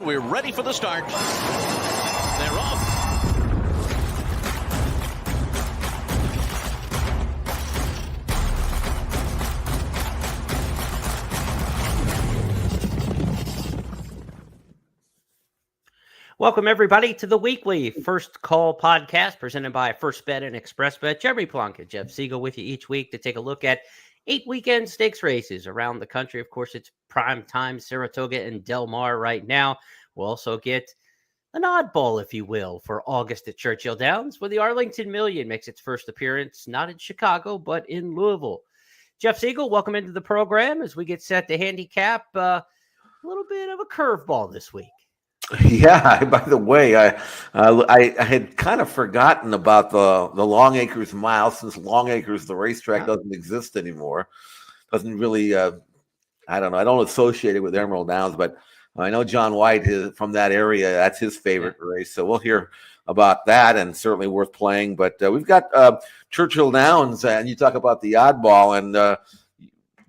We're ready for the start. They're off. Welcome, everybody, to the weekly First Call podcast presented by BET and Xpressbet. Jeremy Plonk and Jeff Siegel with you each week to take a look at 8 weekend stakes races around the country. Of course, it's prime time Saratoga and Del Mar right now. We'll also get an oddball, if you will, for August at Churchill Downs, where the Arlington Million makes its first appearance, not in Chicago, but in Louisville. Jeff Siegel, welcome into the program as we get set to handicap a little bit of a curveball this week. Yeah. By the way, I had kind of forgotten about the Long Acres Mile, since Long Acres, the racetrack, doesn't exist anymore. Doesn't really, I don't know. I don't associate it with Emerald Downs, but I know John White is from that area. That's his favorite race. So we'll hear about that, and certainly worth playing. But we've got Churchill Downs, and you talk about the oddball, and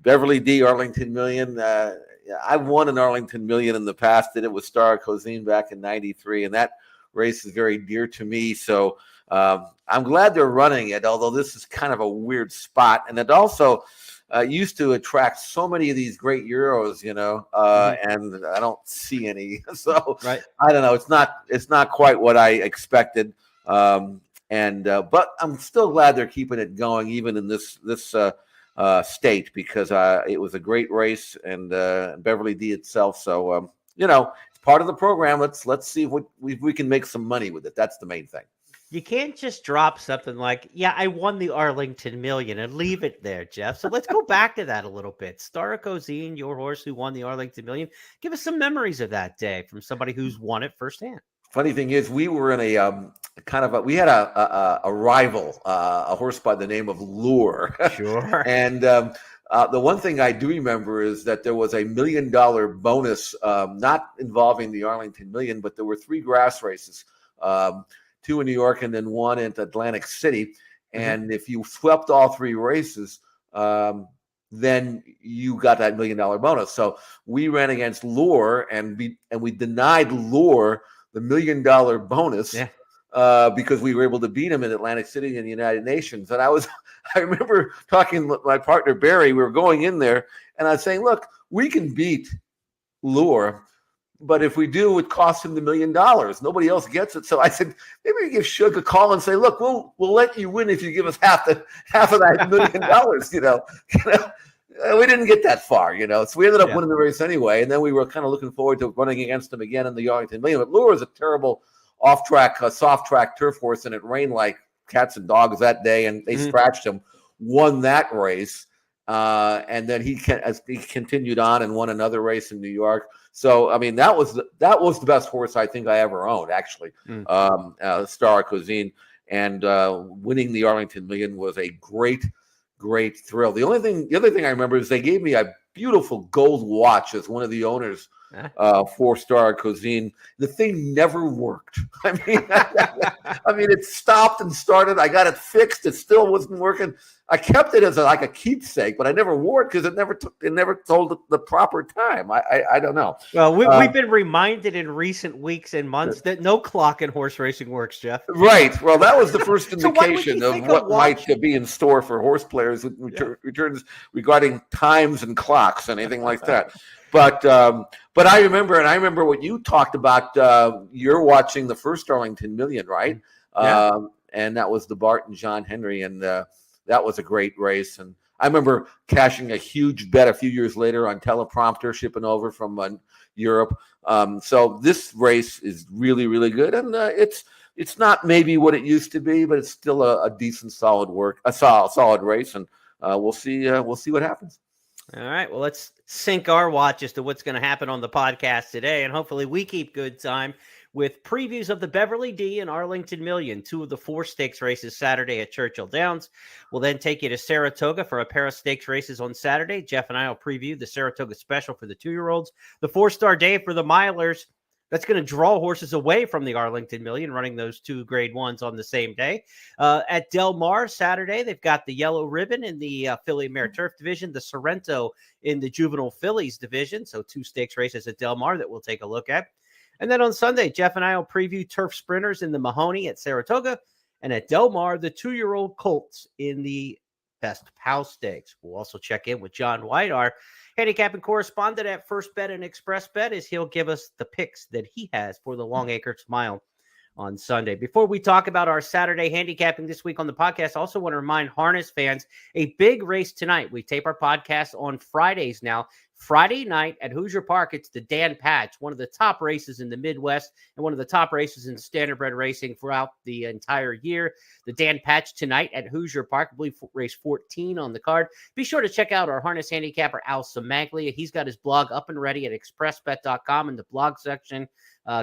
Beverly D. Arlington Million. I've won an Arlington Million in the past, and it was Saratoga back in '93, and that race is very dear to me. So I'm glad they're running it, although this is kind of a weird spot. And it also used to attract so many of these great Euros, and I don't see any. So I don't know. It's not quite what I expected. But I'm still glad they're keeping it going, even in this state, because it was a great race, and Beverly D itself. So it's part of the program. Let's see if we can make some money with it. That's the main thing. You can't just drop something like, I won the Arlington Million and leave it there, Jeff. So let's go back to that a little bit. Saratoga, your horse who won the Arlington Million. Give us some memories of that day from somebody who's won it firsthand. Funny thing is, we were in we had a rival, a horse by the name of Lure. Sure. And the one thing I do remember is that there was a $1 million bonus, not involving the Arlington Million, but there were 3 grass races, 2 in New York and then 1 in Atlantic City. And if you swept all 3 races, then you got that $1 million bonus. So we ran against Lure, and we denied Lure the $1 million bonus because we were able to beat him in Atlantic City in the United Nations. And I remember talking with my partner Barry. We were going in there, and I was saying, "Look, we can beat Lure, but if we do, it costs him the $1 million. Nobody else gets it." So I said, maybe we give Shug a call and say, "Look, we'll let you win if you give us half of that $1 million." We didn't get that far, so we ended up winning the race anyway. And then we were kind of looking forward to running against him again in the Arlington Million. But Lure is a terrible off-track, soft track turf horse, and it rained like cats and dogs that day, and they scratched him. Won that race, and then he continued on and won another race in New York. So I mean, that was the best horse I think I ever owned, actually. Saratoga, and winning the Arlington Million was a great thrill. The other thing I remember is they gave me a beautiful gold watch as one of the owners for Saratoga. The thing never worked. I mean, it stopped and started. I got it fixed. It still wasn't working. I kept it as a keepsake, but I never wore it because it never told the proper time. I don't know. Well, we've been reminded in recent weeks and months that no clock in horse racing works, Jeff. Right. Well, that was the first indication of what might be in store for horse players with returns regarding times and clocks and anything like that. But I remember what you talked about. You're watching the first Arlington Million, right? Yeah. And that was the Bart and John Henry, and that was a great race. And I remember cashing a huge bet a few years later on teleprompter, shipping over from Europe. So this race is really, really good, and it's not maybe what it used to be, but it's still a decent, solid race, and we'll see what happens. All right. Well, let's sync our watches to what's going to happen on the podcast today, and hopefully we keep good time with previews of the Beverly D and Arlington Million, 2 of the 4 stakes races Saturday at Churchill Downs. We'll then take you to Saratoga for a pair of stakes races on Saturday. Jeff and I will preview the Saratoga Special for the 2-year-olds, the 4-star day for the milers. That's going to draw horses away from the Arlington Million, running those 2 grade 1s on the same day. At Del Mar Saturday, they've got the Yellow Ribbon in the Filly Mare Turf division, the Sorrento in the Juvenile Fillies division. So 2 stakes races at Del Mar that we'll take a look at. And then on Sunday, Jeff and I will preview turf sprinters in the Mahoney at Saratoga, and at Del Mar, the 2-year-old colts in the Best Pal Stakes. We'll also check in with John White, our handicapping correspondent at First Bet and Xpressbet, as he'll give us the picks that he has for the Longacre Mile on Sunday. Before we talk about our Saturday handicapping this week on the podcast, I also want to remind harness fans a big race tonight. We tape our podcast on Fridays now. Friday night at Hoosier Park, it's the Dan Patch, one of the top races in the Midwest and one of the top races in standardbred racing throughout the entire year. The Dan Patch tonight at Hoosier Park, I believe race 14 on the card. Be sure to check out our harness handicapper, Al Samaglia. He's got his blog up and ready at expressbet.com in the blog section.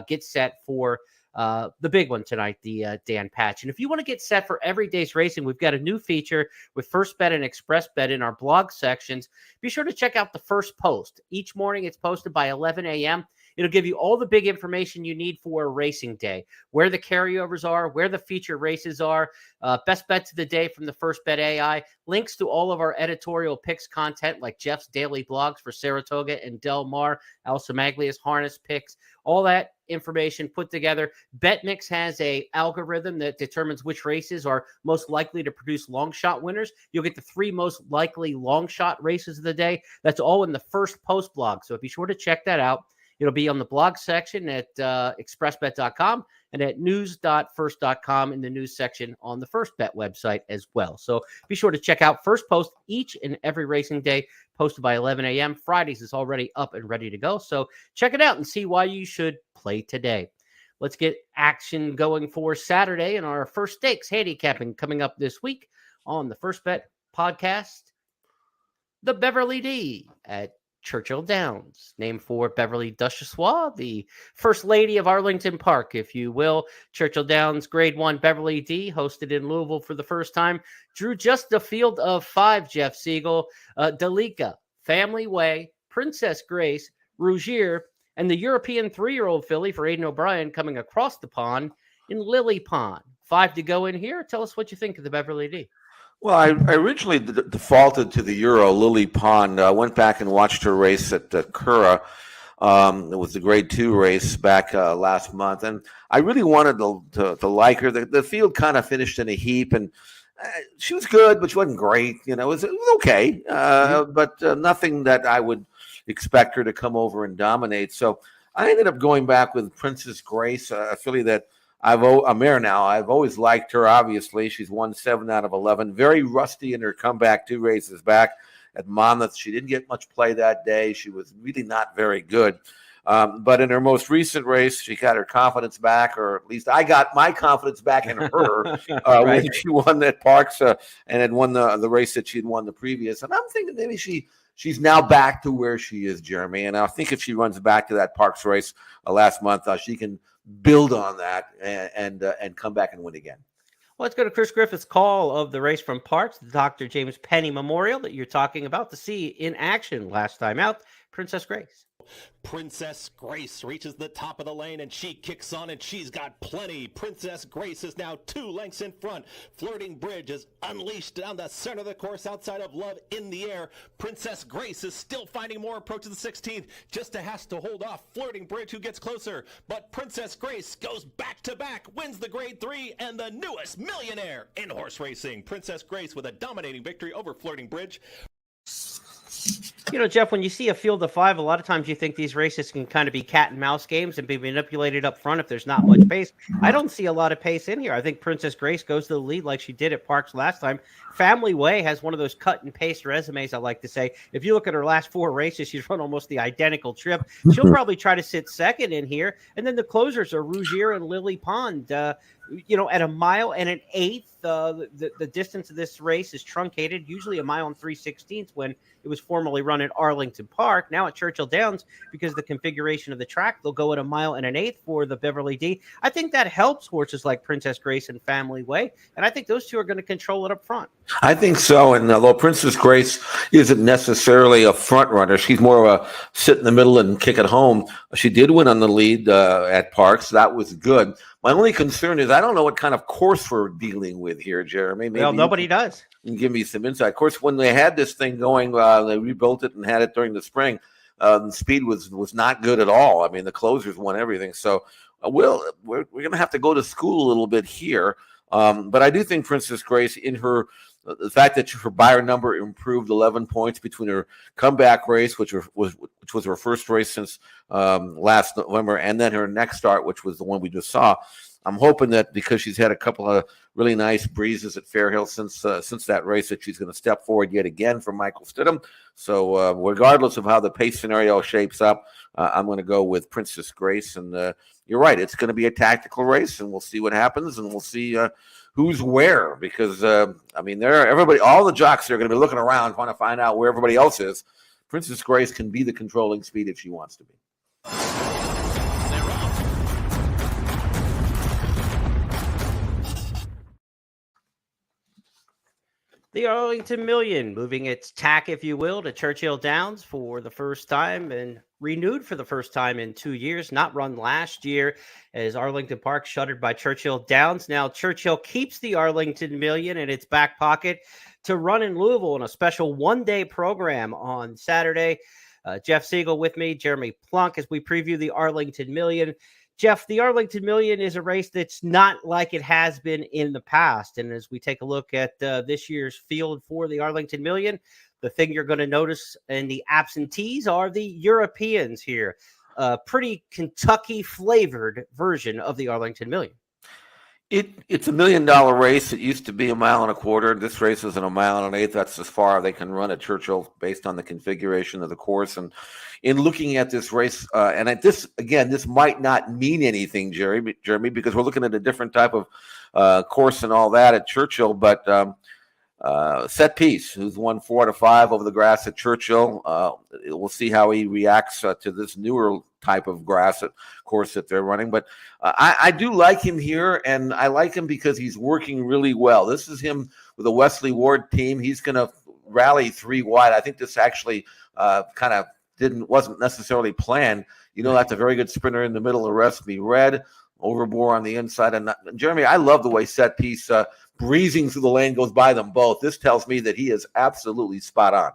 Get set for the big one tonight, the Dan Patch. And if you want to get set for every day's racing, we've got a new feature with First Bet and Xpressbet in our blog sections. Be sure to check out the first post. Each morning it's posted by 11 a.m. It'll give you all the big information you need for a racing day, where the carryovers are, where the feature races are, best bets of the day from the First Bet AI, links to all of our editorial picks content like Jeff's daily blogs for Saratoga and Del Mar, Al Samaglia's harness picks, all that information put together. BetMix has a algorithm that determines which races are most likely to produce long shot winners. You'll get the 3 most likely long shot races of the day. That's all in the first post blog. So be sure to check that out. It'll be on the blog section at expressbet.com and at news.first.com in the news section on the First Bet website as well. So be sure to check out First Post each and every racing day, posted by 11 a.m. Fridays is already up and ready to go. So check it out and see why you should play today. Let's get action going for Saturday and our first stakes handicapping coming up this week on the First Bet podcast. The Beverly D at Churchill Downs, named for Beverly Duchessois, the First Lady of Arlington Park, if you will. Churchill Downs Grade 1 Beverly D, hosted in Louisville for the first time, drew just a field of 5, Jeff Siegel, Dalika, Family Way, Princess Grace, Rougier, and the European 3-year-old filly for Aidan O'Brien coming across the pond in Lily Pond. 5 to go in here. Tell us what you think of the Beverly D. Well, I originally defaulted to the Euro Lily Pond. I went back and watched her race at Curra. It was the Grade 2 race back last month, and I really wanted to like her. The field kind of finished in a heap, and she was good, but she wasn't great. You know, it was okay, but nothing that I would expect her to come over and dominate. So I ended up going back with Princess Grace, a filly that a mare now. I've always liked her, obviously. She's won 7 out of 11. Very rusty in her comeback 2 races back at Monmouth. She didn't get much play that day. She was really not very good. But in her most recent race, she got her confidence back, or at least I got my confidence back in her Right. when she won at Parks and had won the race that she'd won the previous. And I'm thinking maybe she's now back to where she is, Jeremy. And I think if she runs back to that Parks race last month, she can build on that and come back and win again. Well, let's go to Chris Griffith's call of the race from Parks, the Dr. James Penny Memorial that you're talking about, to see in action last time out, Princess Grace. Princess Grace reaches the top of the lane and she kicks on and she's got plenty. Princess Grace is now 2 lengths in front. Flirting Bridge is unleashed down the center of the course outside of Love in the Air. Princess Grace is still finding more approach to the 16th. Just has to hold off Flirting Bridge, who gets closer. But Princess Grace goes back to back, wins the Grade 3 and the newest millionaire in horse racing. Princess Grace with a dominating victory over Flirting Bridge. You know, Jeff, when you see a field of 5, a lot of times you think these races can kind of be cat and mouse games and be manipulated up front if there's not much pace. I don't see a lot of pace in here. I think Princess Grace goes to the lead like she did at Parks last time. Family Way has one of those cut and paste resumes, I like to say. If you look at her last 4 races, she's run almost the identical trip. She'll probably try to sit second in here. And then the closers are Rougier and Lily Pond. You know, at 1 mile and 1/8, the distance of this race is truncated, usually 1 mile and 3/16 when it was formerly run at Arlington Park. Now at Churchill Downs, because of the configuration of the track, they'll go at 1 mile and 1/8 for the Beverly D. I think that helps horses like Princess Grace and Family Way, and I think those 2 are going to control it up front. I think so, and although Princess Grace isn't necessarily a front runner, she's more of a sit in the middle and kick it home. She did win on the lead at Parks. That was good. My only concern is I don't know what kind of course we're dealing with here, Jeremy. Maybe well, nobody does. You can give me some insight. Of course, when they had this thing going, they rebuilt it and had it during the spring. speed was not good at all. I mean, the closers won everything. So we're going to have to go to school a little bit here. But I do think Princess Grace, in her the fact that her buyer number improved 11 points between her comeback race, which was her first race since last November, and then her next start, which was the one we just saw. I'm hoping that because she's had a couple of really nice breezes at Fairhill since that race, that she's going to step forward yet again from Michael Stidham. So regardless of how the pace scenario shapes up, I'm going to go with Princess Grace. And you're right, it's going to be a tactical race, and we'll see what happens, and we'll see who's where. Because I mean, all the jocks are going to be looking around trying to find out where everybody else is. Princess Grace can be the controlling speed if she wants to be. The Arlington Million moving its tack, if you will, to Churchill Downs for the first time and renewed for the first time in 2 years, not run last year as Arlington Park shuttered by Churchill Downs. Now Churchill keeps the Arlington Million in its back pocket to run in Louisville in a special one-day program on Saturday. Jeff Siegel with me, Jeremy Plonk, as we preview the Arlington Million. Jeff, the Arlington Million is a race that's not like it has been in the past. And as we take a look at this year's field for the Arlington Million, the thing you're going to notice in the absentees are the Europeans here. Pretty Kentucky-flavored version of the Arlington Million. It's $1 million race. It used to be 1.25 miles. This race is in 1.1 miles. That's as far they can run at Churchill based on the configuration of the course. And in looking at this race, and at this again, this might not mean anything, Jeremy, because we're looking at a different type of course and all that at Churchill. But Set Piece, who's won 4 out of 5 over the grass at Churchill, we'll see how he reacts to this newer type of grass course that they're running. But I do like him here, and I like him because he's working really well. This is him with a Wesley Ward team. He's going to rally 3 wide. I think this actually kind of wasn't necessarily planned. You know, that's a very good sprinter in the middle. The rest be red, Overbore on the inside. And Jeremy, I love the way Set Piece breezing through the lane goes by them both. This tells me that he is absolutely spot on.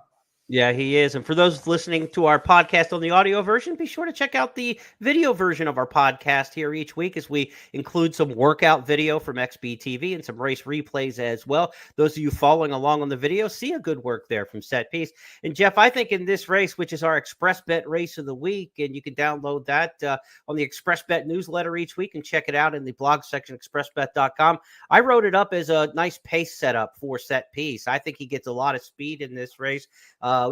Yeah, he is. And for those listening to our podcast on the audio version, be sure to check out the video version of our podcast here each week as we include some workout video from XBTV and some race replays as well. Those of you following along on the video see a good work there from Set Piece. And Jeff, I think in this race, which is our XpressBet race of the week, and you can download that on the XpressBet newsletter each week and check it out in the blog section, expressbet.com. I wrote it up as a nice pace setup for Set Piece. I think he gets a lot of speed in this race.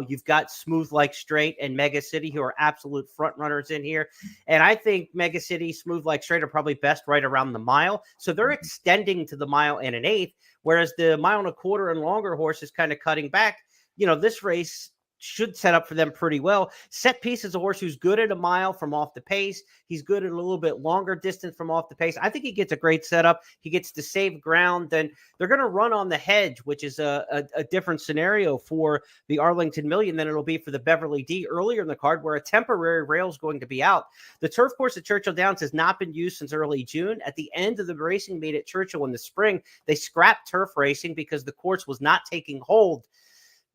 You've got Smooth Like Straight and Mega City, who are absolute front runners in here. And I think Mega City, Smooth Like Straight are probably best right around the mile. So they're extending to the 1 1/8, whereas the 1 1/4 and longer horse is kind of cutting back. You know, this race should set up for them pretty well. Set Piece is a horse who's good at 1 mile from off the pace. He's good at a little bit longer distance from off the pace. I think he gets a great setup. He gets to save ground. Then they're going to run on the hedge, which is a different scenario for the Arlington Million than it'll be for the Beverly D earlier in the card, where a temporary rail is going to be out. The turf course at Churchill Downs has not been used since early June. At the end of the racing meet at Churchill in the spring, they scrapped turf racing because the course was not taking hold.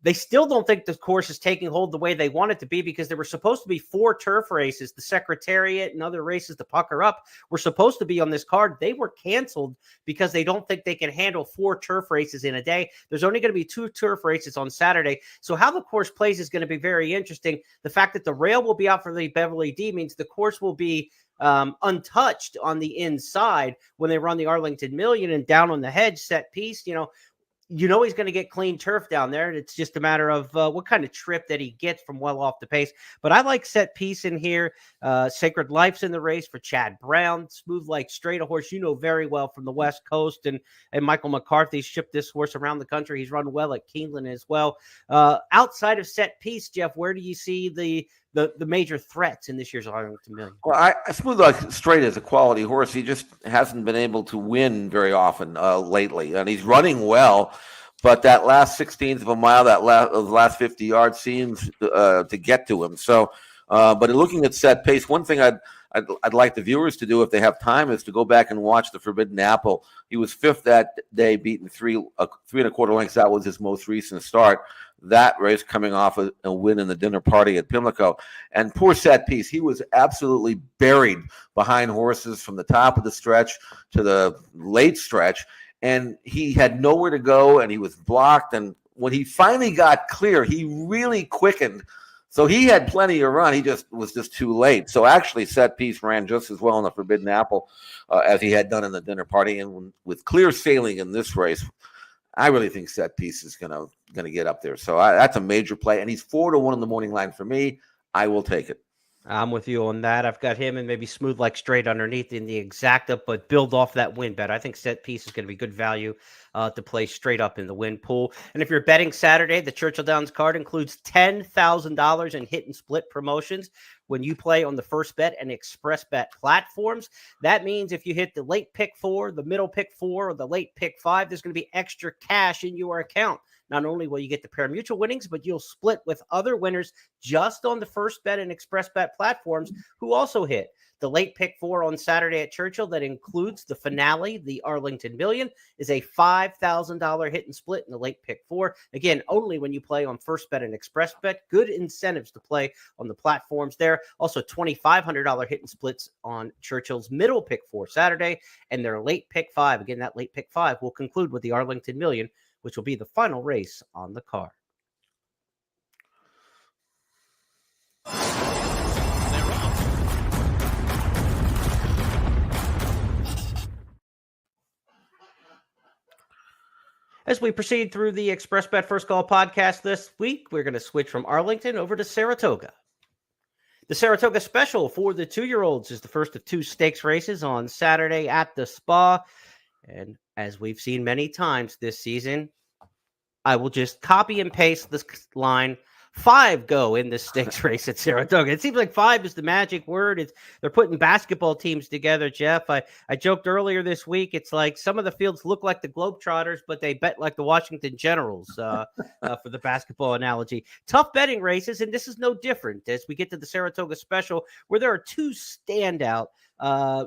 They still don't think the course is taking hold the way they want it to be, because there were supposed to be 4 turf races. The Secretariat and other races to pucker up were supposed to be on this card. They were canceled because they don't think they can handle 4 turf races in a day. There's only going to be 2 turf races on Saturday. So how the course plays is going to be very interesting. The fact that the rail will be out for the Beverly D means the course will be untouched on the inside when they run the Arlington Million, and down on the hedge, Set Piece, you know he's going to get clean turf down there. It's just a matter of what kind of trip that he gets from well off the pace. But I like Set Piece in here. Sacred Life's in the race for Chad Brown. Smooth Like Straight, a horse you know very well from the West Coast. And Michael McCarthy shipped this horse around the country. He's run well at Keeneland as well. Outside of Set Piece, Jeff, where do you see the major threats in this year's Arlington Million? Well, Smooth Like Straight is a quality horse. He just hasn't been able to win very often lately, and he's running well. But that last 16th of a mile, those last 50 yards seems to get to him. So, but in looking at Set Pace, one thing I'd like the viewers to do if they have time is to go back and watch the Forbidden Apple. He was 5th that day, beaten 3 1/4 lengths. That was his most recent start. that race coming off a win in the dinner party at Pimlico. And poor Set Piece, he was absolutely buried behind horses from the top of the stretch to the late stretch, and he had nowhere to go, and he was blocked. And when he finally got clear, he really quickened. So he had plenty of run. He was just too late. So actually, Set Piece ran just as well in the Forbidden Apple as he had done in the dinner party. And with clear sailing in this race, I really think Set Piece is gonna get up there. So that's a major play, and he's 4-1 in the morning line for me. I will take it. I'm with you on that. I've got him and maybe Smooth Like Straight underneath in the exacta, but build off that win bet. I think Set Piece is going to be good value to play straight up in the win pool. And if you're betting Saturday, the Churchill Downs card includes $10,000 in hit and split promotions when you play on the First Bet and Xpressbet platforms. That means if you hit the late pick 4, the middle pick 4, or the late pick 5, there's going to be extra cash in your account. Not only will you get the pari-mutuel winnings, but you'll split with other winners just on the First Bet and Xpressbet platforms who also hit. The late pick 4 on Saturday at Churchill that includes the finale, the Arlington Million, is a $5,000 hit and split in the late pick 4. Again, only when you play on First Bet and Xpressbet. Good incentives to play on the platforms there. Also, $2,500 hit and splits on Churchill's middle pick 4 Saturday, and their late pick 5. Again, that late pick 5 will conclude with the Arlington Million, which will be the final race on the card. As we proceed through the Xpressbet First Call podcast this week, we're going to switch from Arlington over to Saratoga. The Saratoga Special for the 2-year-olds is the first of 2 stakes races on Saturday at the Spa. And as we've seen many times this season, I will just copy and paste this line. 5 go in this stakes race at Saratoga. It seems like 5 is the magic word. They're putting basketball teams together, Jeff. I joked earlier this week, it's like some of the fields look like the Globetrotters, but they bet like the Washington Generals for the basketball analogy. Tough betting races, and this is no different as we get to the Saratoga Special, where there are 2 standout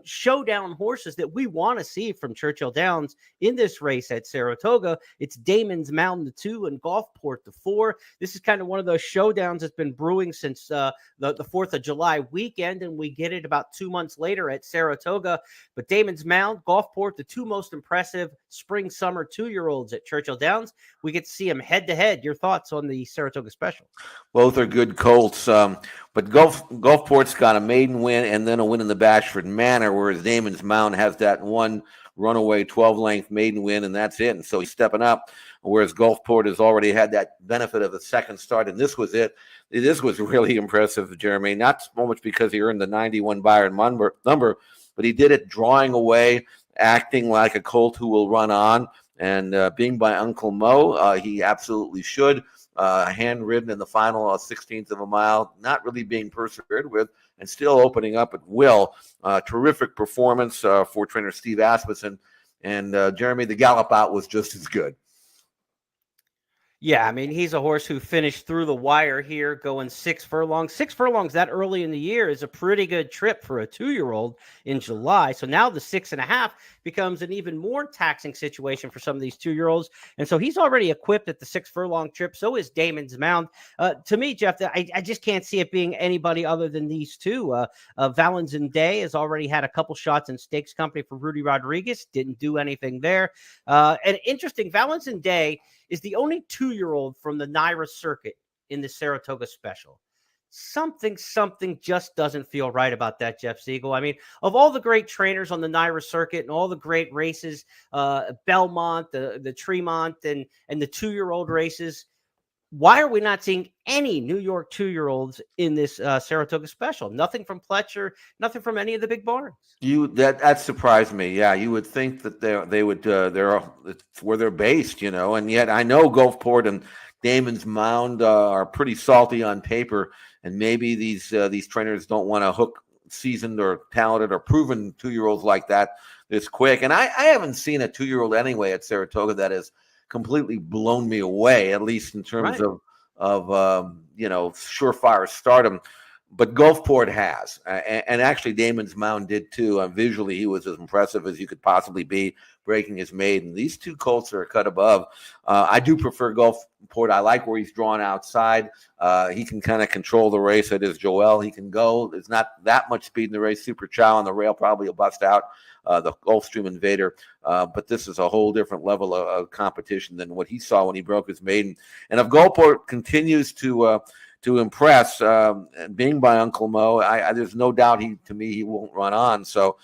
showdown horses that we want to see from Churchill Downs in this race at Saratoga. It's Damon's Mountain, the 2, and Gulfport, the 4. This is kind of one of those showdowns that's been brewing since the 4th of July weekend, and we get it about 2 months later at Saratoga. But Damon's Mound, Gulfport, the 2 most impressive spring-summer 2-year-olds at Churchill Downs. We get to see them head-to-head. Your thoughts on the Saratoga Special? Both are good colts, but Gulfport's got a maiden win and then a win in the Bashford Manor, whereas Damon's Mound has that one runaway 12-length maiden win, and that's it. And so he's stepping up, whereas Gulfport has already had that benefit of a second start, and this was it. This was really impressive, Jeremy, not so much because he earned the 91 Byron number, but he did it drawing away, acting like a colt who will run on, and being by Uncle Mo, he absolutely should. Hand-ridden in the final 16th of a mile, not really being persevered with, and still opening up at will. Terrific performance for trainer Steve Asmussen. And Jeremy, the gallop out was just as good. Yeah, I mean, he's a horse who finished through the wire here going 6 furlongs. 6 furlongs that early in the year is a pretty good trip for a 2-year-old in July. So now the 6.5 becomes an even more taxing situation for some of these 2-year-olds. And so he's already equipped at the 6 furlong trip. So is Damon's Mound. To me, Jeff, I just can't see it being anybody other than these 2. Valentin Day has already had a couple shots in stakes company for Rudy Rodriguez. Didn't do anything there. And interesting, Valentin Day is the only 2-year-old from the NYRA circuit in the Saratoga Special. Something just doesn't feel right about that, Jeff Siegel. I mean, of all the great trainers on the NYRA circuit and all the great races, Belmont, the Tremont, and the 2-year-old races, why are we not seeing any New York 2-year-olds in this Saratoga Special? Nothing from Pletcher, nothing from any of the big barns. That surprised me. Yeah, you would think that they would they're where they're based, and yet I know Gulfport and Damon's Mound are pretty salty on paper, and maybe these trainers don't want to hook seasoned or talented or proven 2-year-olds like that this quick. And I haven't seen a 2-year-old anyway at Saratoga that has completely blown me away, at least in terms of surefire stardom. but Gulfport has, and actually Damon's Mound did too. Visually, he was as impressive as you could possibly be, breaking his maiden. These two colts are a cut above. I do prefer Gulfport. I like where he's drawn outside. He can kind of control the race. It is Joel. He can go. There's not that much speed in the race. Super Chow on the rail probably will bust out the Gulfstream Invader. But this is a whole different level of competition than what he saw when he broke his maiden. And if Gulfport continues to impress, being by Uncle Mo, there's no doubt he won't run on. So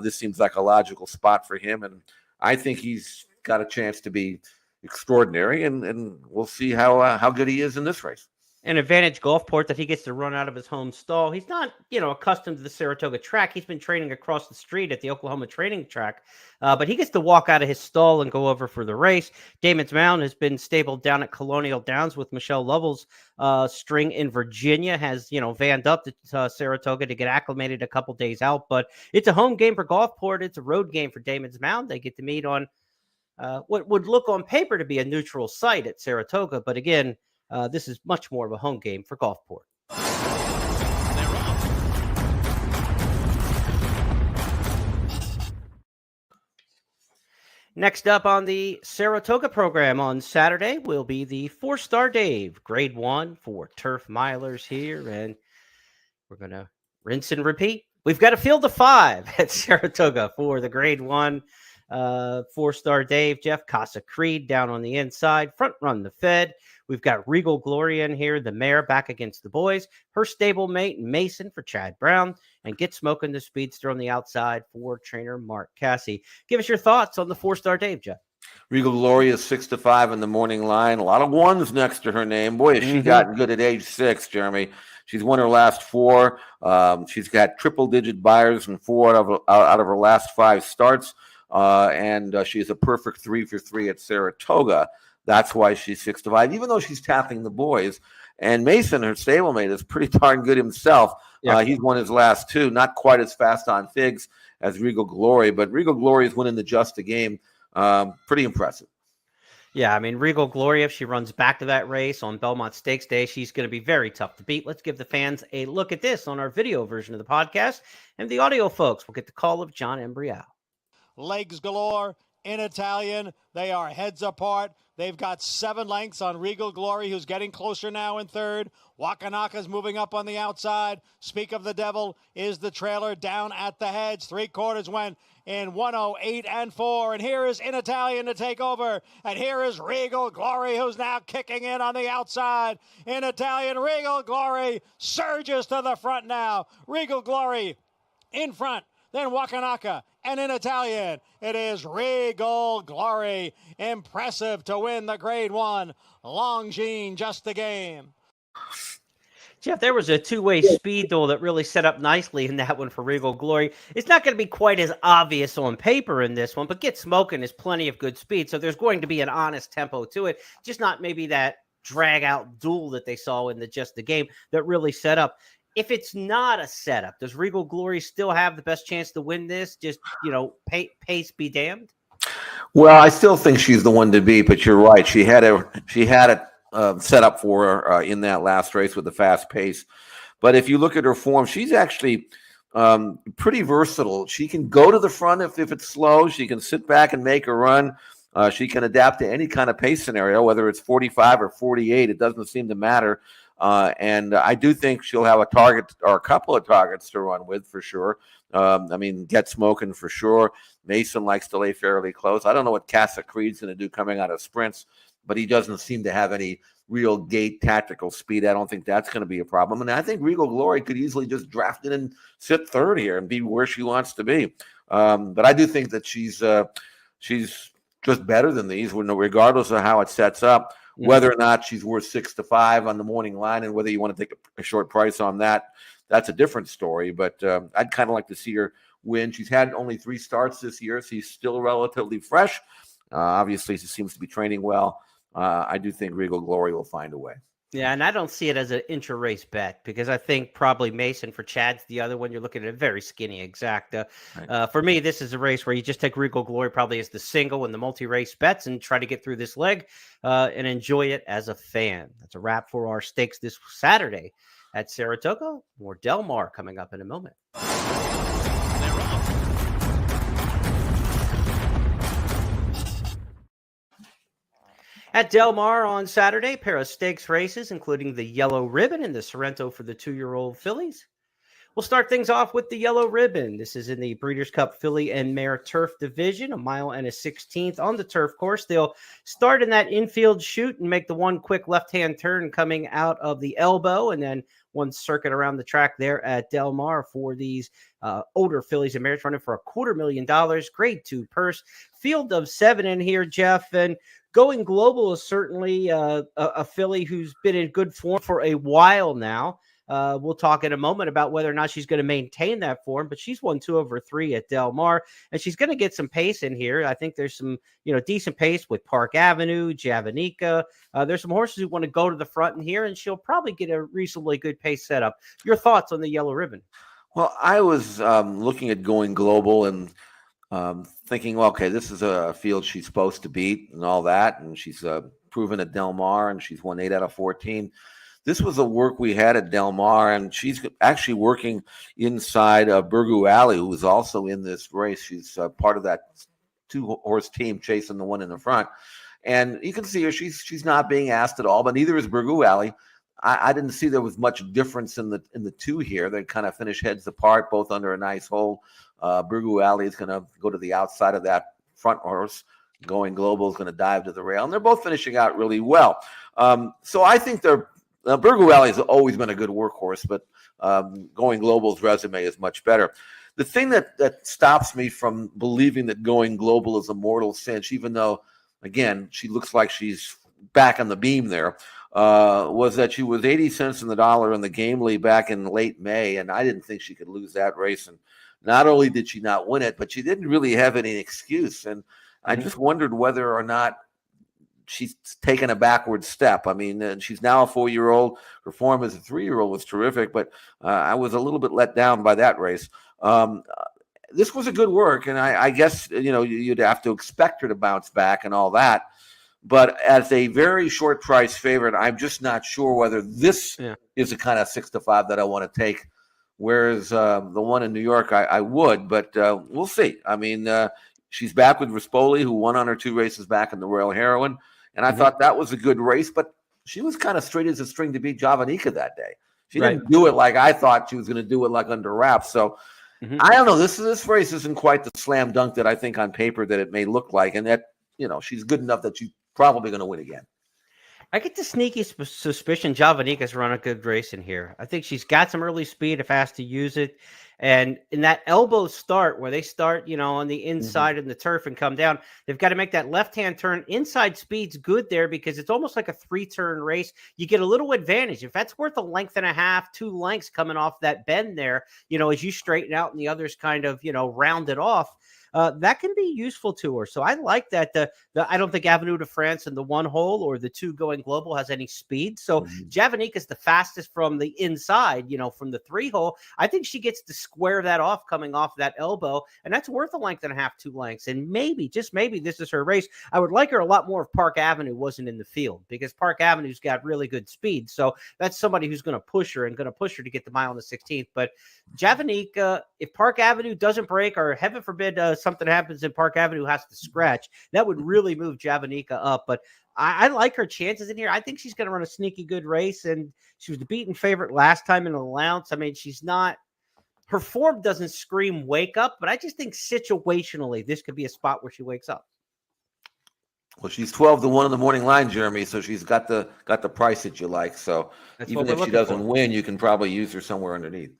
this seems like a logical spot for him, and I think he's got a chance to be extraordinary, and we'll see how good he is in this race. An advantage Gulfport that he gets to run out of his home stall. He's not, accustomed to the Saratoga track. He's been training across the street at the Oklahoma training track, but he gets to walk out of his stall and go over for the race. Damon's Mound has been stabled down at Colonial Downs with Michelle Lovell's string in Virginia, has, vanned up to Saratoga to get acclimated a couple days out, but it's a home game for Gulfport. It's a road game for Damon's Mound. They get to meet on what would look on paper to be a neutral site at Saratoga, but again, this is much more of a home game for Gulfport. Next up on the Saratoga program on Saturday will be the 4-Star Dave, Grade 1 for turf milers here, and we're going to rinse and repeat. We've got a field of 5 at Saratoga for the Grade 1 4-Star Dave. Jeff Casa Creed down on the inside, front run the Fed. We've got Regal Gloria in here, the mare back against the boys. Her stablemate Mason for Chad Brown, and Get Smoking the Speedster on the outside for trainer Mark Cassie. Give us your thoughts on the 4-Star Dave, Jeff. Regal Gloria is 6-5 in the morning line. A lot of ones next to her name. Boy, has she gotten good at age 6, Jeremy. She's won her last 4. She's got triple-digit buyers in 4 out of her last 5 starts, and she's a perfect 3 for 3 at Saratoga. That's why she's 6-5, even though she's tackling the boys. And Mason, her stablemate, is pretty darn good himself. Yeah. He's won his last 2, not quite as fast on figs as Regal Glory, but Regal Glory is winning the Just a Game. Pretty impressive. Yeah, I mean, Regal Glory, if she runs back to that race on Belmont Stakes Day, she's going to be very tough to beat. Let's give the fans a look at this on our video version of the podcast. And the audio folks will get the call of John Embrial. Legs galore in Italian. They are heads apart. They've got 7 lengths on Regal Glory, who's getting closer now in 3rd. Wakanaka's moving up on the outside. Speak of the Devil is the trailer down at the heads. 3/4 went in 1:08 and 4. And here is In Italian to take over. And here is Regal Glory, who's now kicking in on the outside. In Italian, Regal Glory surges to the front now. Regal Glory in front. Then Wakanaka, and In Italian, it is Regal Glory. Impressive to win the Grade 1. Longines, Just a Game. Jeff, there was a 2-way speed duel that really set up nicely in that one for Regal Glory. It's not going to be quite as obvious on paper in this one, but Get Smoking is plenty of good speed, so there's going to be an honest tempo to it, just not maybe that drag-out duel that they saw in the Just the Game that really set up. If it's not a setup, does Regal Glory still have the best chance to win this? Just, pace be damned? Well, I still think she's the one to beat, but you're right. She had it set up for her in that last race with the fast pace. But if you look at her form, she's actually pretty versatile. She can go to the front if it's slow. She can sit back and make a run. She can adapt to any kind of pace scenario, whether it's 45 or 48. It doesn't seem to matter. And I do think she'll have a target or a couple of targets to run with for sure. Get Smoking for sure. Mason likes to lay fairly close. I don't know what Casa Creed's going to do coming out of sprints, but he doesn't seem to have any real gate tactical speed. I don't think that's going to be a problem. And I think Regal Glory could easily just draft in and sit 3rd here and be where she wants to be. But I do think that she's just better than these, regardless of how it sets up. Whether or not she's worth 6-5 on the morning line, and whether you want to take a short price on that, that's a different story. But I'd kind of like to see her win. She's had only 3 starts this year. She's still relatively fresh. Obviously, she seems to be training well. I do think Regal Glory will find a way. Yeah, and I don't see it as an intra-race bet because I think probably Mason for Chad's the other one. You're looking at a very skinny exacta. Right. For me, this is a race where you just take Regal Glory probably as the single and the multi-race bets and try to get through this leg and enjoy it as a fan. That's a wrap for our stakes this Saturday at Saratoga. More Del Mar coming up in a moment. They're off. At Del Mar on Saturday, pair of stakes races, including the Yellow Ribbon and the Sorrento for the 2-year-old fillies. We'll start things off with the Yellow Ribbon. This is in the Breeders' Cup Filly and Mare Turf Division, 1 mile and a 16th on the turf course. They'll start in that infield chute and make the one quick left-hand turn coming out of the elbow, and then one circuit around the track there at Del Mar for these older fillies and mares running for $250,000. Grade 2 purse. Field of 7 in here, Jeff, and Going Global is certainly a filly who's been in good form for a while now. We'll talk in a moment about whether or not she's going to maintain that form, but she's won 2 over 3 at Del Mar, and she's going to get some pace in here. I think there's some, decent pace with Park Avenue, Javanica. There's some horses who want to go to the front in here, and she'll probably get a reasonably good pace setup. Your thoughts on the Yellow Ribbon? Well, I was looking at Going Global and thinking, well, okay, this is a field she's supposed to beat and all that, and she's proven at Del Mar, and she's won 8 out of 14. This was the work we had at Del Mar, and she's actually working inside Burgoo Alley, who is also in this race. She's part of that 2-horse team chasing the one in the front. And you can see her, she's not being asked at all, but neither is Burgoo Alley. I didn't see there was much difference in the two here. They kind of finish heads apart, both under a nice hold. Burgoo Alley is going to go to the outside of that front horse. Going Global is going to dive to the rail, and they're both finishing out really well. So I think Burgoo Alley has always been a good workhorse, but Going Global's resume is much better. The thing that stops me from believing that Going Global is a mortal cinch, even though, again, she looks like she's back on the beam there, was that she was 80 cents in the dollar in the Gamely back in late May, and I didn't think she could lose that race. And not only did she not win it, but she didn't really have any excuse. And I just wondered whether or not she's taken a backward step. I mean, she's now a 4-year-old. Her form as a 3-year-old was terrific, but I was a little bit let down by that race. This was a good work, and I guess, you'd have to expect her to bounce back and all that. But as a very short price favorite, I'm just not sure whether this is the kind of 6-5 that I want to take. Whereas the one in New York, I would, but we'll see. I mean, she's back with Rispoli, who won on her 2 races back in the Royal Heroine. And I thought that was a good race, but she was kind of straight as a string to beat Javanica that day. She didn't do it like I thought she was going to do it, like under wraps. So I don't know. This race isn't quite the slam dunk that I think on paper that it may look like. And that, she's good enough that she's probably going to win again. I get the sneaky suspicion Javanica's run a good race in here. I think she's got some early speed if asked to use it. And in that elbow start where they start, on the inside in the turf and come down, they've got to make that left-hand turn. Inside speed's good there because it's almost like a 3-turn race. You get a little advantage. If that's worth 1.5 lengths, 2 lengths coming off that bend there, as you straighten out and the others kind of, round it off. That can be useful to her. So I like that. I don't think Avenue de France in the 1 hole or the 2 Going Global has any speed. So Javanica is the fastest from the inside, from the 3 hole. I think she gets to square that off coming off that elbow, and that's worth 1.5 lengths, 2 lengths. And maybe, just maybe, this is her race. I would like her a lot more if Park Avenue wasn't in the field, because Park Avenue's got really good speed. So that's somebody who's going to push her to get the mile on the 16th. But Javanica, if Park Avenue doesn't break, or heaven forbid something happens and Park Avenue has to scratch, that would really move Javanica up. But I like her chances in here. I think she's going to run a sneaky good race, and she was the beaten favorite last time in an allowance. I mean, her form doesn't scream wake up, but I just think situationally this could be a spot where she wakes up. Well, she's 12-1 in the morning line, Jeremy, so she's got the price that you like. So that's even if she doesn't win, you can probably use her somewhere underneath.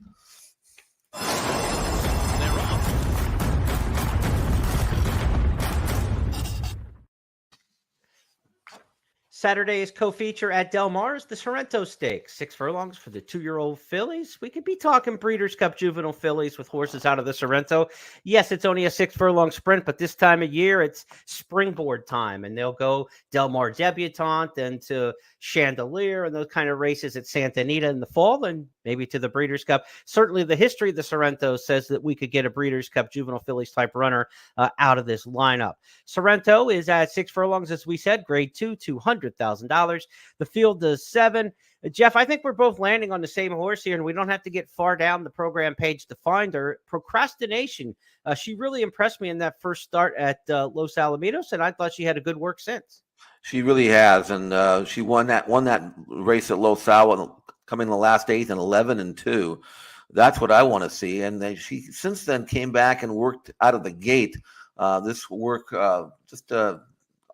Saturday's co-feature at Del Mar is the Sorrento Stakes, 6 furlongs for the 2-year-old fillies. We could be talking Breeders' Cup juvenile fillies with horses out of the Sorrento. Yes, it's only a 6-furlong sprint, but this time of year it's springboard time, and they'll go Del Mar Debutante and to Chandelier and those kind of races at Santa Anita in the fall, and maybe to the Breeders' Cup. Certainly the history of the Sorrento says that we could get a Breeders' Cup juvenile fillies type runner out of this lineup. Sorrento is at 6 furlongs, as we said, grade 2, $200,000. $100,000. The field does 7. Jeff, I think we're both landing on the same horse here, and we don't have to get far down the program page to find her. Procrastination. She really impressed me in that first start at Los Alamitos, and I thought she had a good work since. She really has, and she won that race at Los Al, coming in the last 8th and 11-2. That's what I want to see. And she since then came back and worked out of the gate. This work just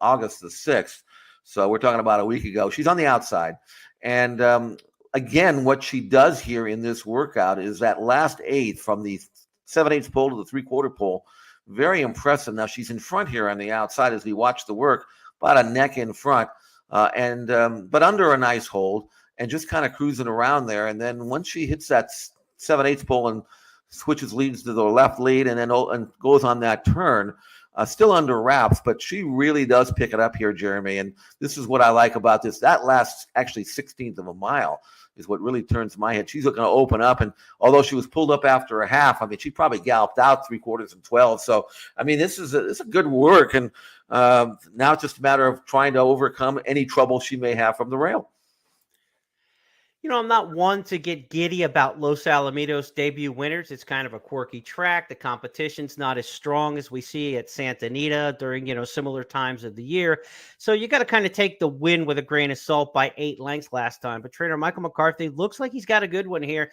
August the 6th. So we're talking about a week ago. She's on the outside. And again, what she does here in this workout is that last 8th from the 7/8 pole to the 3/4 pole. Very impressive. Now she's in front here on the outside as we watch the work, about a neck in front, but under a nice hold and just kind of cruising around there. And then once she hits that 7/8 pole and switches leads to the left lead and then goes on that turn, still under wraps, but she really does pick it up here, Jeremy. And this is what I like about this. That last actually 16th of a mile is what really turns my head. She's going to open up, and although she was pulled up after a half, I mean, she probably galloped out 3/4 and 12. So, I mean, this is a good work, and now it's just a matter of trying to overcome any trouble she may have from the rail. You know, I'm not one to get giddy about Los Alamitos debut winners. It's kind of a quirky track. The competition's not as strong as we see at Santa Anita during, similar times of the year. So you got to kind of take the win with a grain of salt by 8 lengths last time. But trainer Michael McCarthy looks like he's got a good one here.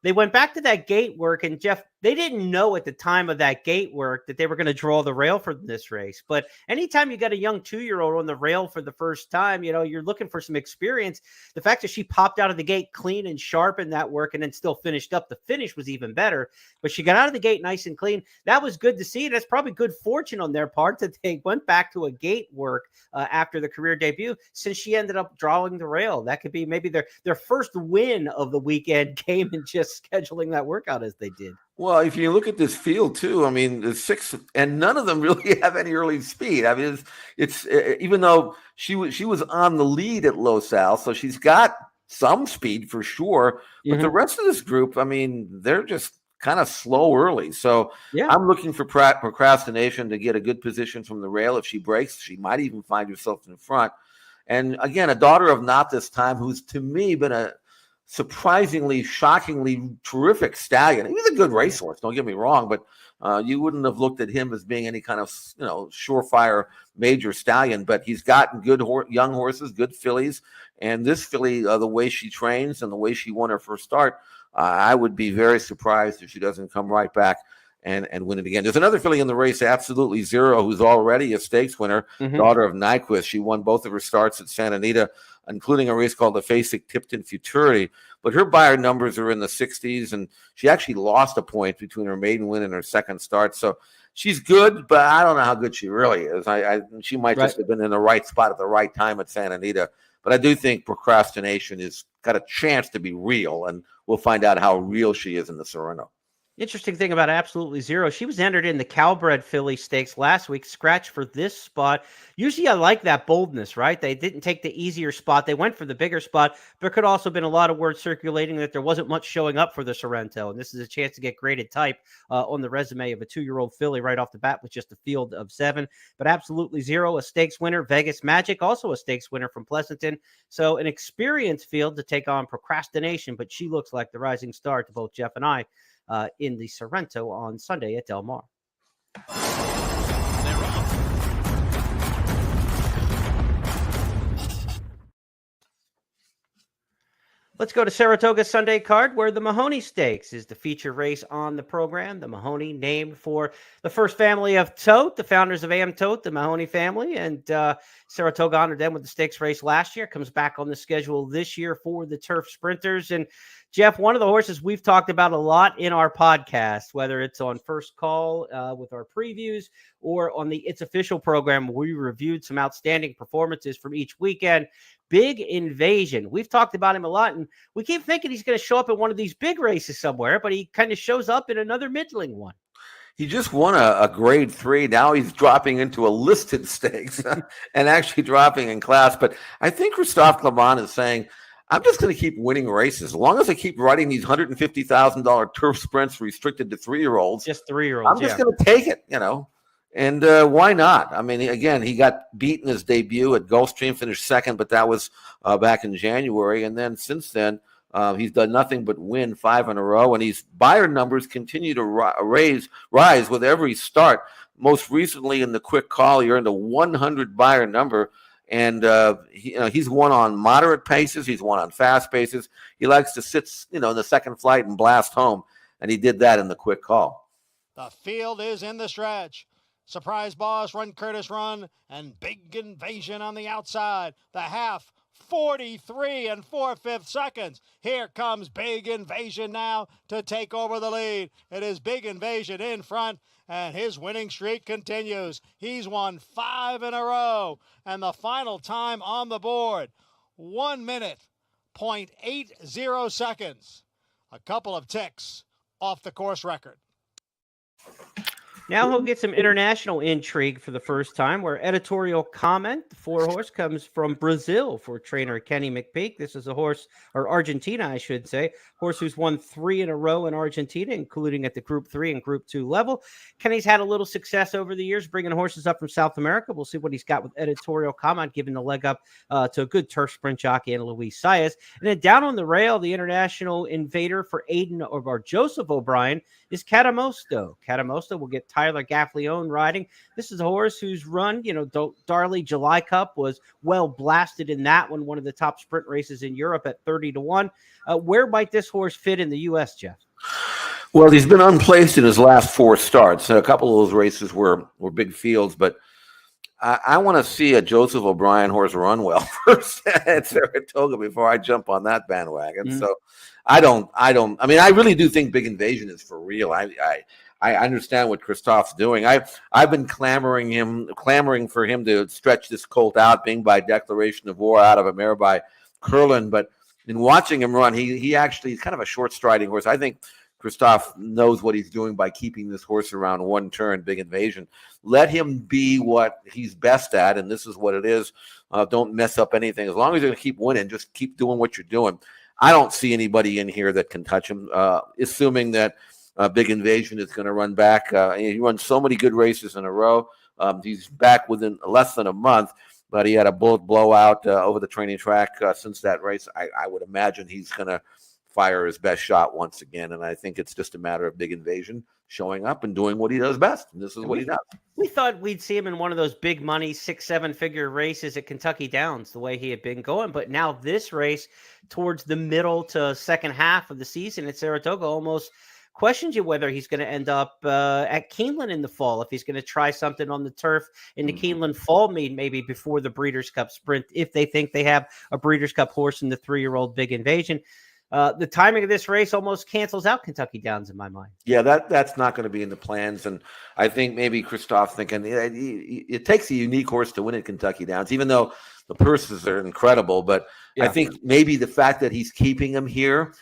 They went back to that gate work, and Jeff, they didn't know at the time of that gate work that they were going to draw the rail for this race. But anytime you got a young 2-year-old on the rail for the first time, you're looking for some experience. The fact that she popped out of the gate clean and sharp in that work and then still finished up, the finish was even better. But she got out of the gate nice and clean. That was good to see. That's probably good fortune on their part that they went back to a gate work after the career debut, since she ended up drawing the rail. That could be maybe their first win of the weekend came in just scheduling that workout as they did. Well, if you look at this field too, I mean, the 6, and none of them really have any early speed. I mean, it's even though she was on the lead at Los Al, so she's got some speed for sure. But the rest of this group, I mean, they're just kind of slow early. So yeah. I'm looking for procrastination to get a good position from the rail. If she breaks, she might even find herself in front. And again, a daughter of Not This Time, who's to me been a surprisingly, shockingly terrific stallion. He was a good racehorse, don't get me wrong, but you wouldn't have looked at him as being any kind of surefire major stallion. But he's gotten good young horses, good fillies, and this filly, the way she trains and the way she won her first start, I would be very surprised if she doesn't come right back and win it again. There's another filly in the race, Absolutely Zero, who's already a stakes winner, daughter of Nyquist. She won both of her starts at Santa Anita, including a race called the Fasig Tipton Futurity. But her buyer numbers are in the 60s, and she actually lost a point between her maiden win and her second start. So she's good, but I don't know how good she really is. She might just have been in the right spot at the right time at Santa Anita. But I do think procrastination has got a chance to be real, and we'll find out how real she is in the Sorrento. Interesting thing about Absolutely Zero, she was entered in the Calbred Filly Stakes last week, scratched for this spot. Usually I like that boldness, right? They didn't take the easier spot. They went for the bigger spot. There could also have been a lot of words circulating that there wasn't much showing up for the Sorrento, and this is a chance to get graded type on the resume of a 2-year-old filly right off the bat with just a field of 7. But Absolutely Zero, a stakes winner. Vegas Magic, also a stakes winner from Pleasanton. So an experienced field to take on procrastination, but she looks like the rising star to both Jeff and I in the Sorrento on Sunday at Del Mar. They're off. Let's go to Saratoga Sunday card, where the Mahoney Stakes is the feature race on the program. The Mahoney, named for the first family of Tote, the founders of AM Tote, the Mahoney family. And Saratoga honored them with the stakes race last year. Comes back on the schedule this year for the Turf Sprinters. And Jeff, one of the horses we've talked about a lot in our podcast, whether it's on First Call with our previews or on the It's Official program, where we reviewed some outstanding performances from each weekend. Big Invasion. We've talked about him a lot, and we keep thinking he's going to show up in one of these big races somewhere, but he kind of shows up in another middling one. He just won a grade 3. Now he's dropping into a listed stakes and actually dropping in class. But I think Christophe Clement is saying, I'm just going to keep winning races. As long as I keep riding these $150,000 turf sprints restricted to 3-year-olds. Just 3-year-olds. I'm just going to take it, And why not? I mean, again, he got beat in his debut at Gulfstream, finished second, but that was back in January. And then since then, he's done nothing but win 5 in a row. And his Bayern numbers continue to rise with every start. Most recently in the quick call, he earned a 100 Bayern number. And he's won on moderate paces. He's won on fast paces. He likes to sit, in the second flight and blast home. And he did that in the quick call. The field is in the stretch. Surprise boss, run Curtis run, and big invasion on the outside. The half, 43 and 4/5 seconds. Here comes Big Invasion now to take over the lead. It is Big Invasion in front, and his winning streak continues. He's won 5 in a row, and the final time on the board, 1 minute, 0.80 seconds. A couple of ticks off the course record. Now he'll get some international intrigue for the first time, where editorial comment, the 4-horse, comes from Brazil for trainer Kenny McPeak. This is a horse, or Argentina, I should say, horse who's won 3 in a row in Argentina, including at the Group 3 and Group 2 level. Kenny's had a little success over the years bringing horses up from South America. We'll see what he's got with editorial comment, giving the leg up to a good turf sprint jockey and Luis Saez. And then down on the rail, the international invader for Aiden or Joseph O'Brien is Catamosto. Catamosto will get Tyler Gaffleone riding. This is a horse whose run, Darley July Cup was well blasted in that one of the top sprint races in Europe at 30-1. Where might this horse fit in the U.S., Jeff? Well, he's been unplaced in his last 4 starts. A couple of those races were big fields, but I want to see a Joseph O'Brien horse run well first at Saratoga before I jump on that bandwagon. Mm-hmm. So I really do think Big Invasion is for real. I understand what Christophe's doing. I've been clamoring for him to stretch this colt out, being by declaration of war out of a mare by Curlin. But in watching him run, he actually is kind of a short striding horse. I think Christophe knows what he's doing by keeping this horse around one turn, Big Invasion. Let him be what he's best at, and this is what it is. Don't mess up anything. As long as you're going to keep winning, just keep doing what you're doing. I don't see anybody in here that can touch him, assuming that Big Invasion is going to run back. He runs so many good races in a row. He's back within less than a month, but he had a bullet blowout over the training track since that race. I would imagine he's going to fire his best shot once again, and I think it's just a matter of Big Invasion showing up and doing what he does best, and this is what he does. We thought we'd see him in one of those big money 6-7 figure races at Kentucky Downs, the way he had been going, but now this race towards the middle to second half of the season at Saratoga almost questions you whether he's going to end up at Keeneland in the fall, if he's going to try something on the turf in the Keeneland fall meet, maybe before the Breeders' Cup Sprint, if they think they have a Breeders' Cup horse in the 3-year-old Big Invasion. The timing of this race almost cancels out Kentucky Downs in my mind. Yeah, that's not going to be in the plans. And I think maybe Christophe thinking it takes a unique horse to win at Kentucky Downs, even though the purses are incredible. But yeah. I think maybe the fact that he's keeping him here,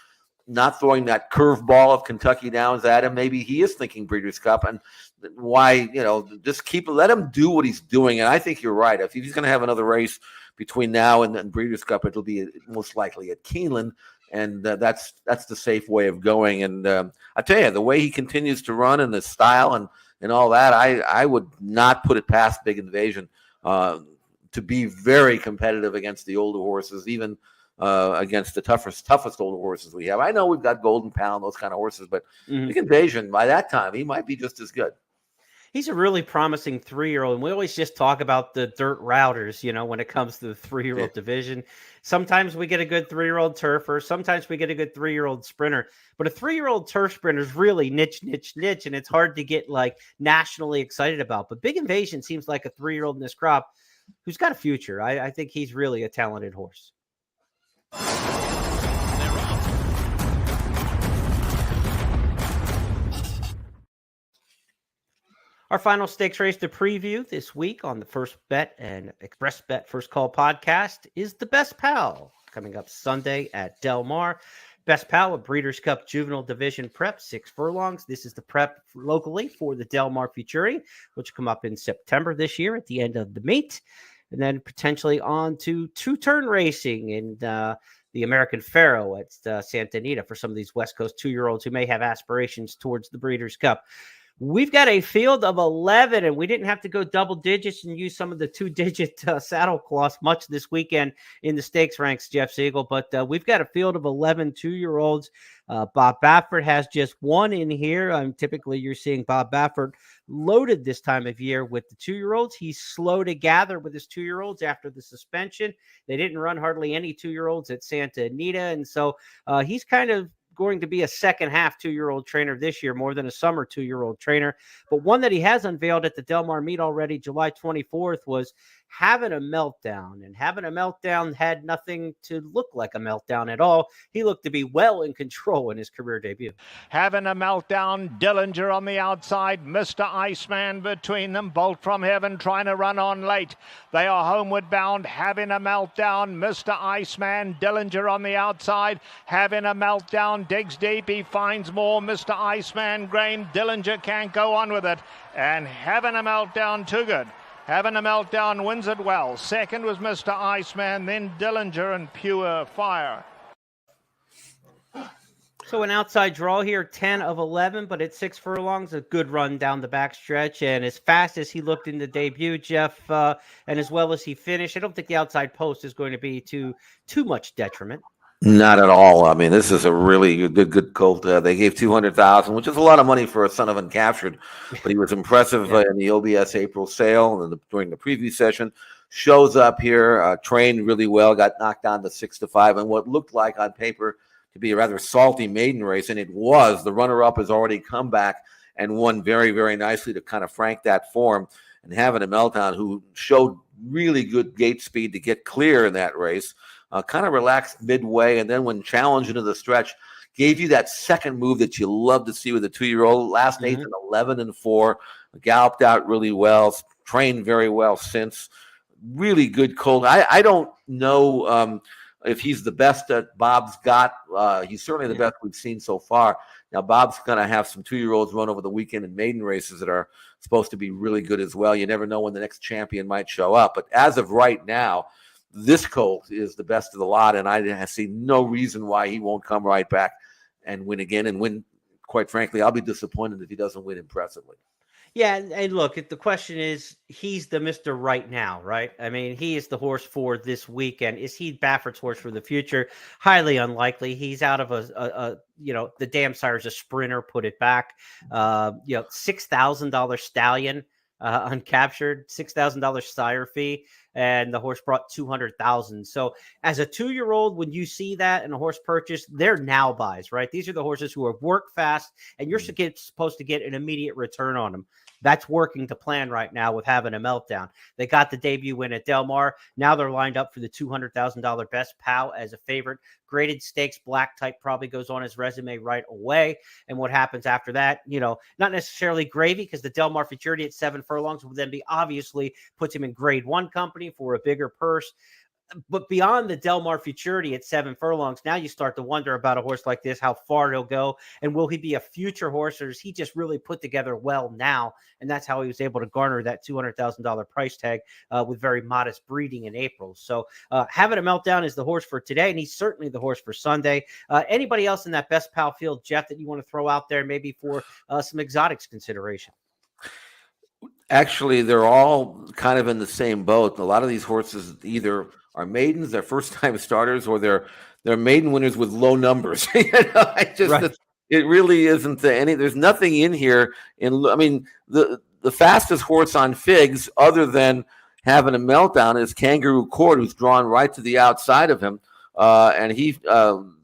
not throwing that curveball of Kentucky Downs at him, maybe he is thinking Breeders' Cup. And why, just let him do what he's doing. And I think you're right. If he's going to have another race between now and Breeders' Cup, it'll be most likely at Keeneland. And that's the safe way of going. And I tell you, the way he continues to run and the style and all that, I would not put it past Big Invasion to be very competitive against the older horses, even against the toughest older horses we have. I know we've got Golden Pound, those kind of horses, but Big Invasion, by that time, he might be just as good. He's a really promising 3-year-old, and we always just talk about the dirt routers, when it comes to the 3-year-old division. Sometimes we get a good 3-year-old turfer. Sometimes we get a good 3-year-old sprinter. But a 3-year-old turf sprinter is really niche, and it's hard to get nationally excited about. But Big Invasion seems like a 3-year-old in this crop who's got a future. I think he's really a talented horse. Our final stakes race to preview this week on the First Bet and Xpressbet First Call podcast is the Best Pal, coming up Sunday at Del Mar. Best Pal, a Breeders' Cup Juvenile Division prep, 6 furlongs. This is the prep locally for the Del Mar Futuri, which will come up in September this year at the end of the meet. And then potentially on to 2-turn racing in the American Pharaoh at Santa Anita for some of these West Coast 2-year-olds who may have aspirations towards the Breeders' Cup. We've got a field of 11, and we didn't have to go double digits and use some of the two-digit saddle cloths much this weekend in the stakes ranks, Jeff Siegel. But we've got a field of 11 two-year-olds. Bob Baffert has just one in here. Typically, you're seeing Bob Baffert loaded this time of year with the two-year-olds. He's slow to gather with his two-year-olds after the suspension. They didn't run hardly any two-year-olds at Santa Anita, and so he's kind of going to be a second half two-year-old trainer this year more than a summer two-year-old trainer. But one that he has unveiled at the Del Mar meet already, July 24th, was having a meltdown. And having a meltdown had nothing to look like a meltdown at all. He looked to be well in control in his career debut. Having a meltdown, Dillinger on the outside, Mr. Iceman between them, Bolt from Heaven trying to run on late. They are homeward bound, having a meltdown, Mr. Iceman, Dillinger on the outside, having a meltdown, digs deep, he finds more, Mr. Iceman, Grain, Dillinger can't go on with it, and having a meltdown, too good. Having a meltdown wins it well. Second was Mr. Iceman, then Dillinger and Pure Fire. So an outside draw here, 10 of 11, but at 6 furlongs, a good run down the backstretch. And as fast as he looked in the debut, Jeff, and as well as he finished, I don't think the outside post is going to be too much detriment. Not at all. I mean, this is a really good colt. They gave $200,000, which is a lot of money for a son of uncaptured, but he was impressive in the OBS April sale and during the preview session. Shows up here, trained really well, got knocked down to 6-5, and what looked like on paper to be a rather salty maiden race, and it was. The runner-up has already come back and won very, very nicely to kind of frank that form. And having a meltdown, who showed really good gate speed to get clear in that race. Kind of relaxed midway, and then when challenged into the stretch, gave you that second move that you love to see with a 2-year-old. Last 8 and 11-4, galloped out really well, trained very well since. Really good colt. I don't know if he's the best that Bob's got. He's certainly the best we've seen so far. Now, Bob's going to have some 2-year-olds run over the weekend in maiden races that are supposed to be really good as well. You never know when the next champion might show up. But as of right now, this colt is the best of the lot, and I see no reason why he won't come right back and win again. And win, quite frankly, I'll be disappointed if he doesn't win impressively. Yeah, and look, the question is, he's the Mr. Right Now, right? I mean, he is the horse for this weekend. Is he Baffert's horse for the future? Highly unlikely. He's out of a the damn sire's a sprinter, put it back. $6,000 stallion, uncaptured, $6,000 sire fee, and the horse brought $200,000. So as a 2-year-old, when you see that in a horse purchase, they're now buys, right? These are the horses who are work fast, and you're supposed to get an immediate return on them. That's working to plan right now with having a meltdown. They got the debut win at Del Mar. Now they're lined up for the $200,000 Best Pal as a favorite. Graded stakes, black type probably goes on his resume right away. And what happens after that, not necessarily gravy, because the Del Mar Futurity at 7 furlongs will then be obviously puts him in grade 1 company for a bigger purse. But beyond the Del Mar Futurity at 7 furlongs, now you start to wonder about a horse like this, how far he'll go, and will he be a future horse, or is he just really put together well now? And that's how he was able to garner that $200,000 price tag with very modest breeding in April. So having a meltdown is the horse for today, and he's certainly the horse for Sunday. Anybody else in that Best Pal field, Jeff, that you want to throw out there maybe for some exotics consideration? Actually, they're all kind of in the same boat. A lot of these horses either are maidens, they're first-time starters, or they're maiden winners with low numbers. Right. It really isn't any. There's nothing in here. The fastest horse on Figs, other than having a meltdown, is Kangaroo Court, who's drawn right to the outside of him, and he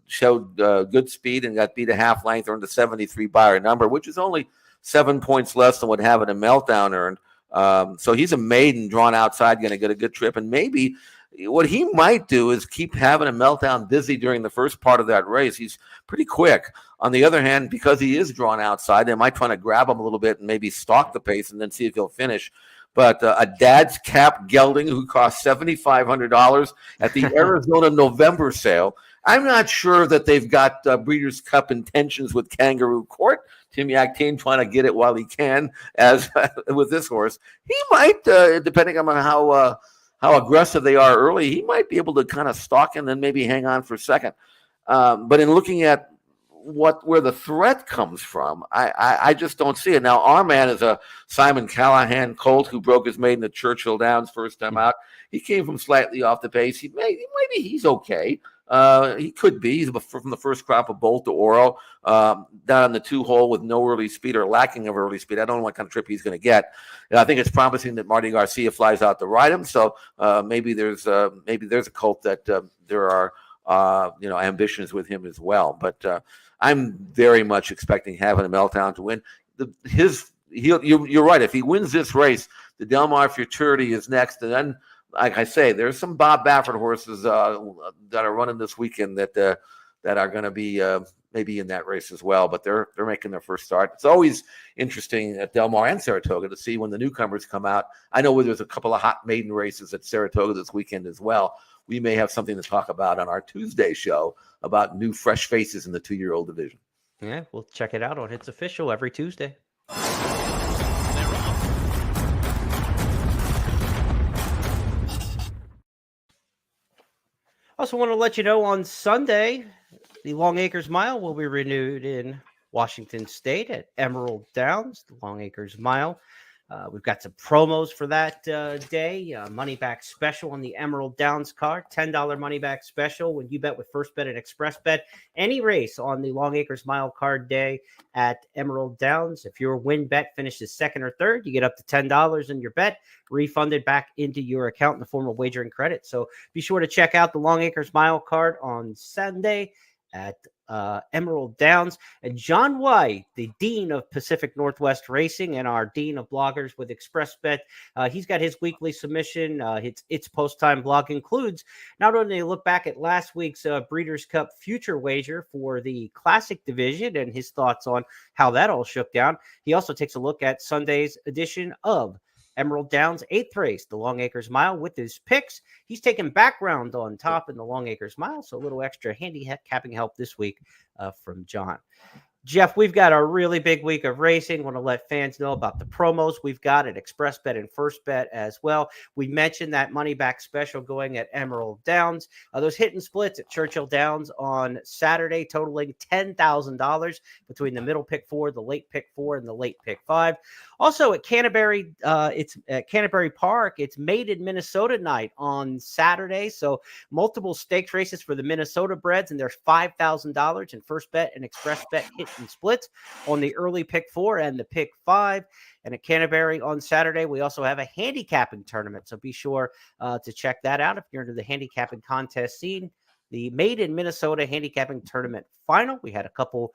showed good speed and got beat a half length, earned a 73 Beyer number, which is only 7 points less than what having a meltdown earned. So he's a maiden drawn outside, going to get a good trip. And maybe what he might do is keep having a meltdown busy during the first part of that race. He's pretty quick. On the other hand, because he is drawn outside, they might try to grab him a little bit and maybe stalk the pace and then see if he'll finish. But a Dad's Cap Gelding, who cost $7,500 at the Arizona November sale, I'm not sure that they've got Breeders' Cup intentions with Kangaroo Court. Tim Yakteen trying to get it while he can, as with this horse. He might, depending on how aggressive they are early, he might be able to kind of stalk and then maybe hang on for second. But in looking at where the threat comes from. I just don't see it. Now, our man is a Simon Callahan colt who broke his maiden at Churchill Downs first time out. He came from slightly off the pace. Maybe he's okay. He could be. He's from the first crop of Bolt to Oro, down in the 2-hole with no early speed or lacking of early speed. I don't know what kind of trip he's going to get. And I think it's promising that Marty Garcia flies out to ride him. So maybe there's a colt that there are ambitions with him as well. But I'm very much expecting having a Meltdown to win. You're right. If he wins this race, the Del Mar Futurity is next, and then, like I say, there's some Bob Baffert horses that are running this weekend that are going to be maybe in that race as well. But they're making their first start. It's always interesting at Del Mar and Saratoga to see when the newcomers come out. I know there's a couple of hot maiden races at Saratoga this weekend as well. We may have something to talk about on our Tuesday show about new fresh faces in the 2-year-old division. Yeah, we'll check it out on It's Official every Tuesday. Also want to let you know on Sunday, the Long Acres Mile will be renewed in Washington State at Emerald Downs, the Long Acres Mile. We've got some promos for that day. Money back special on the Emerald Downs card. $10 money back special when you bet with First Bet and Xpressbet. Any race on the Long Acres Mile card day at Emerald Downs. If your win bet finishes second or third, you get up to $10 in your bet refunded back into your account in the form of wagering credit. So be sure to check out the Long Acres Mile card on Sunday at Emerald Downs. And John White, the Dean of Pacific Northwest Racing and our Dean of Bloggers with Xpressbet, he's got his weekly submission. Its post-time blog includes not only a look back at last week's Breeders' Cup future wager for the Classic Division and his thoughts on how that all shook down, he also takes a look at Sunday's edition of Emerald Downs 8th race, the Long Acres Mile, with his picks. He's taking background on top in the Long Acres Mile, so a little extra handicapping help this week from John. Jeff, we've got a really big week of racing. Want to let fans know about the promos we've got at Xpressbet and First Bet as well. We mentioned that money back special going at Emerald Downs. Those hit and splits at Churchill Downs on Saturday, totaling $10,000 between the middle pick 4, the late pick 4, and the late pick 5. Also at Canterbury, it's at Canterbury Park. It's Made in Minnesota night on Saturday. So multiple stakes races for the Minnesota breds, and there's $5,000 in First Bet and Xpressbet hit and splits on the early pick 4 and the pick 5. And at Canterbury on Saturday, we also have a handicapping tournament. So be sure to check that out if you're into the handicapping contest scene. The Made in Minnesota handicapping tournament final. We had a couple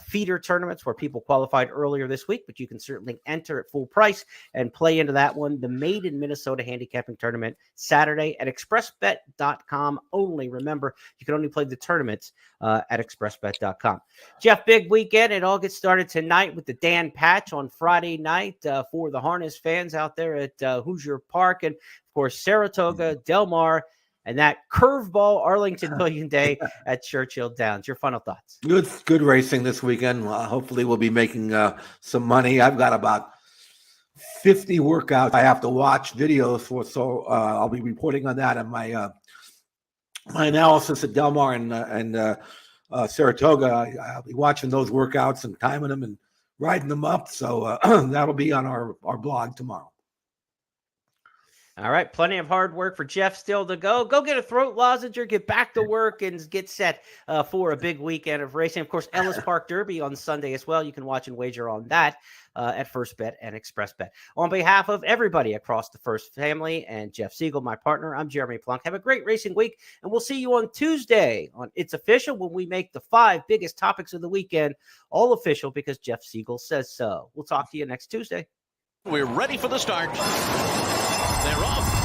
feeder tournaments where people qualified earlier this week, but you can certainly enter at full price and play into that one. The Made in Minnesota handicapping tournament Saturday at expressbet.com only. Remember, you can only play the tournaments at expressbet.com. Jeff, big weekend. It all gets started tonight with the Dan Patch on Friday night for the harness fans out there at Hoosier Park. And, of course, Saratoga, Del Mar, and that curveball Arlington Million Day at Churchill Downs. Your final thoughts? Good racing this weekend. Hopefully we'll be making some money. I've got about 50 workouts I have to watch videos for, so I'll be reporting on that in my analysis at Del Mar and Saratoga. I'll be watching those workouts and timing them and writing them up. So that'll be on our blog tomorrow. All right, plenty of hard work for Jeff still to go. Go get a throat lozenge, get back to work, and get set for a big weekend of racing. Of course, Ellis Park Derby on Sunday as well. You can watch and wager on that at First Bet and Xpressbet. On behalf of everybody across the First family and Jeff Siegel, my partner, I'm Jeremy Plonk. Have a great racing week, and we'll see you on Tuesday on It's Official when we make the 5 biggest topics of the weekend all official because Jeff Siegel says so. We'll talk to you next Tuesday. We're ready for the start. They're off.